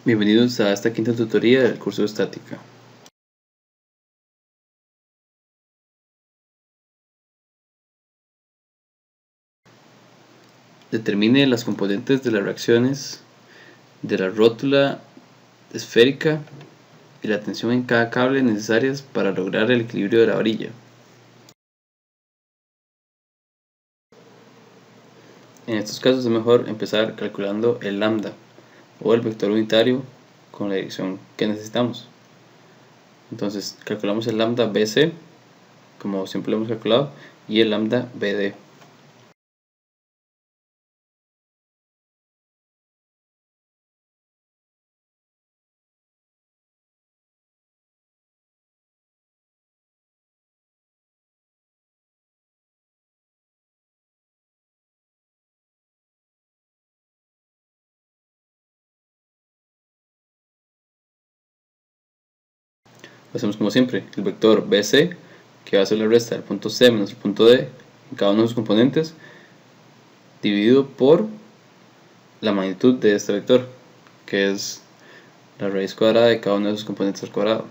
Bienvenidos a esta quinta tutoría del curso de estática. Determine las componentes de las reacciones de la rótula esférica y la tensión en cada cable necesarias para lograr el equilibrio de la varilla. En estos casos es mejor empezar calculando el lambda o el vector unitario con la dirección que necesitamos. Entonces calculamos el lambda BC, como siempre lo hemos calculado, y el lambda BD. Lo hacemos como siempre, el vector BC, que va a ser la resta del punto C menos el punto D en cada uno de sus componentes, dividido por la magnitud de este vector, que es la raíz cuadrada de cada uno de sus componentes al cuadrado.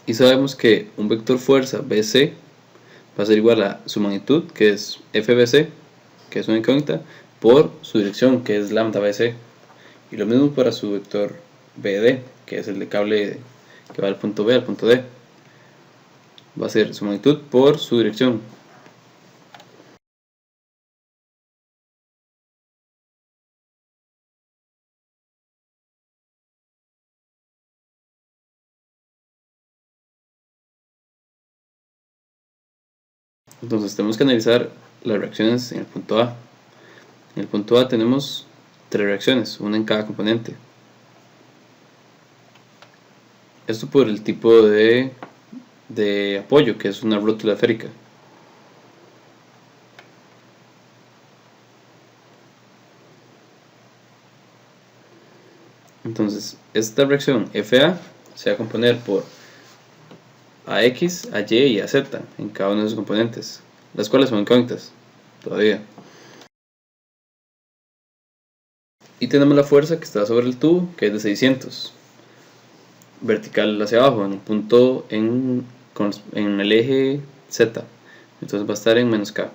Y sabemos que un vector fuerza BC va a ser igual a su magnitud, que es FBC, que es una incógnita, por su dirección, que es lambda BC. Y lo mismo para su vector BD, que es el de cable que va del punto B al punto D. Va a ser su magnitud por su dirección. Entonces tenemos que analizar las reacciones en el punto A. En el punto A tenemos tres reacciones, una en cada componente. Esto por el tipo de apoyo, que es una rótula esférica. Entonces, esta reacción FA se va a componer por AX, AY y AZ en cada uno de sus componentes, las cuales son incógnitas todavía. Y tenemos la fuerza que está sobre el tubo, que es de 600, vertical hacia abajo, en un punto en el eje Z. Entonces va a estar en menos K.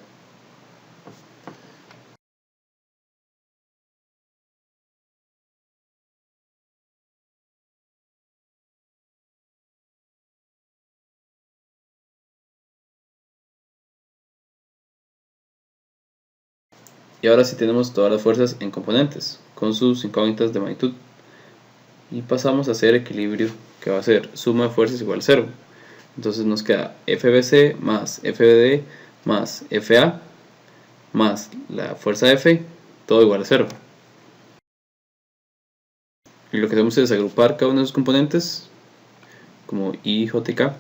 Y ahora sí tenemos todas las fuerzas en componentes, con sus incógnitas de magnitud. Y pasamos a hacer equilibrio, que va a ser suma de fuerzas igual a 0. Entonces nos queda FBC más FBD más FA más la fuerza F, todo igual a 0. Y lo que hacemos es agrupar cada uno de sus componentes, como I, J y K.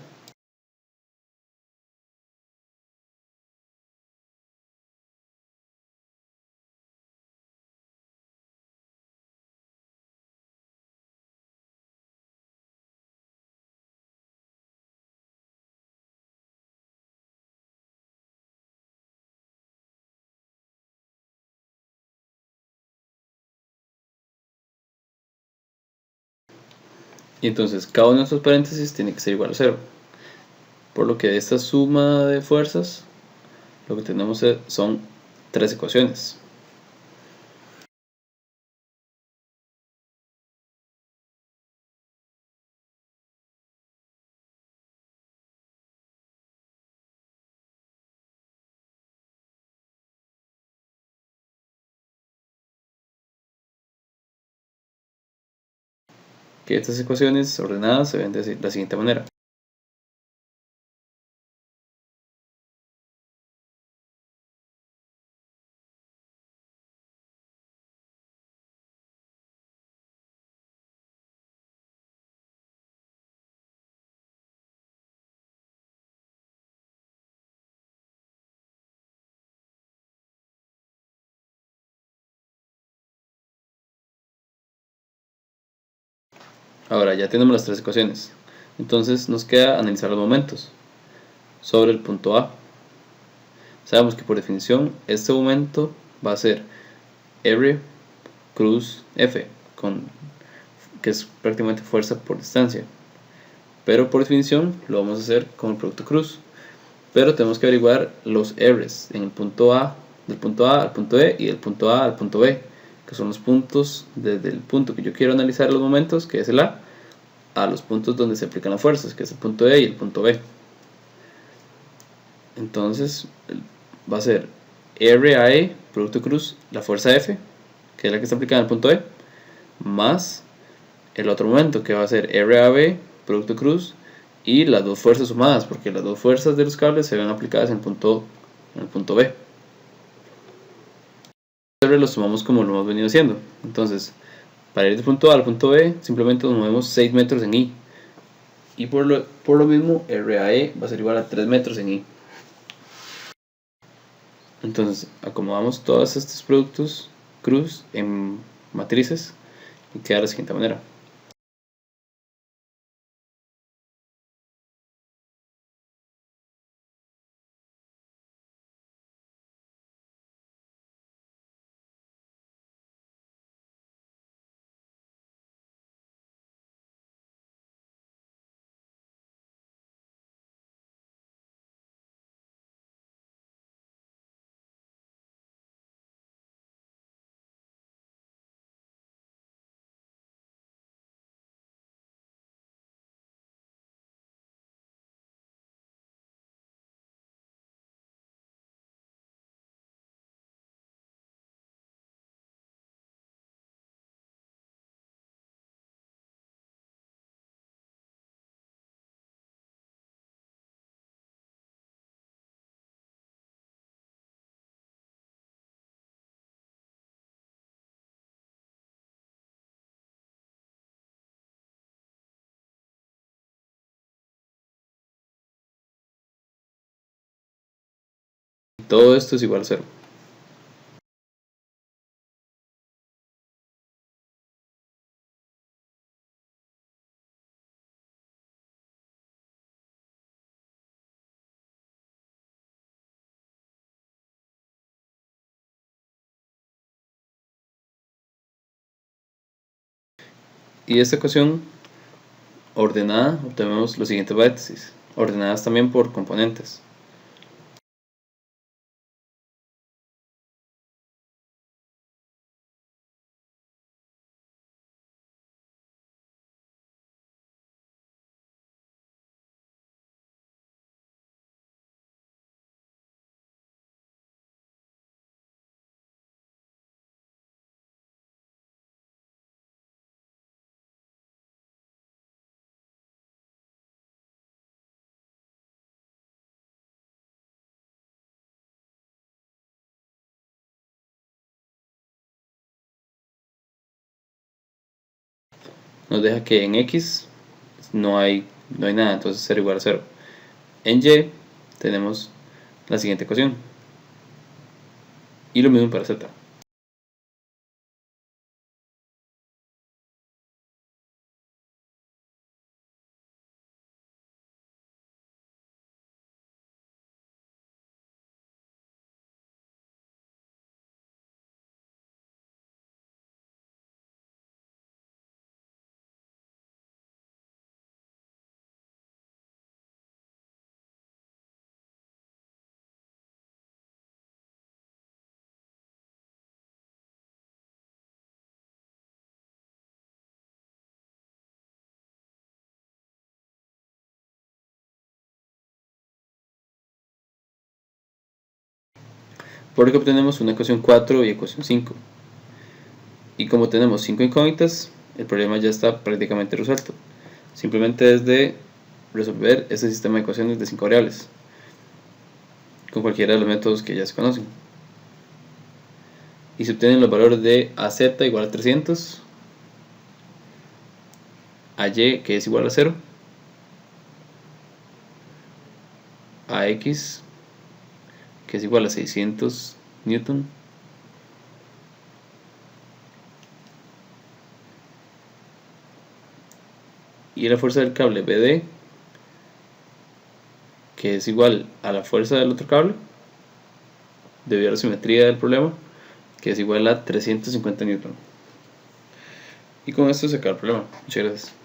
Y entonces cada uno de estos paréntesis tiene que ser igual a 0. Por lo que de esta suma de fuerzas, lo que tenemos son tres ecuaciones. Que estas ecuaciones ordenadas se ven de la siguiente manera. Ahora ya tenemos las tres ecuaciones, entonces nos queda analizar los momentos sobre el punto A. Sabemos que por definición este momento va a ser R cruz F, que es prácticamente fuerza por distancia, pero por definición lo vamos a hacer con el producto cruz. Pero tenemos que averiguar los R's en el punto A, del punto A al punto E y del punto A al punto B, que son los puntos desde el punto que yo quiero analizar los momentos, que es el A los puntos donde se aplican las fuerzas, que es el punto E y el punto B. Entonces va a ser RAE, producto cruz, la fuerza F, que es la que está aplicada en el punto E, más el otro momento, que va a ser RAB, producto cruz, y las dos fuerzas sumadas, porque las dos fuerzas de los cables se ven aplicadas en el punto B. Siempre los sumamos como lo hemos venido haciendo. Entonces, para ir del punto A al punto B, simplemente nos movemos 6 metros en I. Y por lo mismo, RAE va a ser igual a 3 metros en I. Entonces, acomodamos todos estos productos cruz en matrices y queda de la siguiente manera. Todo esto es igual a 0. Y esta ecuación ordenada, obtenemos los siguientes vértices, ordenadas también por componentes. Nos deja que en X no hay nada, entonces 0 igual a 0. En Y tenemos la siguiente ecuación. Y lo mismo para Z. Por lo que obtenemos una ecuación 4 y ecuación 5. Y como tenemos 5 incógnitas, el problema ya está prácticamente resuelto. Simplemente es de resolver este sistema de ecuaciones de 5 variables con cualquiera de los métodos que ya se conocen. Y se obtienen los valores de AZ igual a 300, AY que es igual a 0, AX que es igual a 600 Newton, y la fuerza del cable BD, que es igual a la fuerza del otro cable, debido a la simetría del problema, que es igual a 350 newton. Y con esto se acaba el problema. Muchas gracias.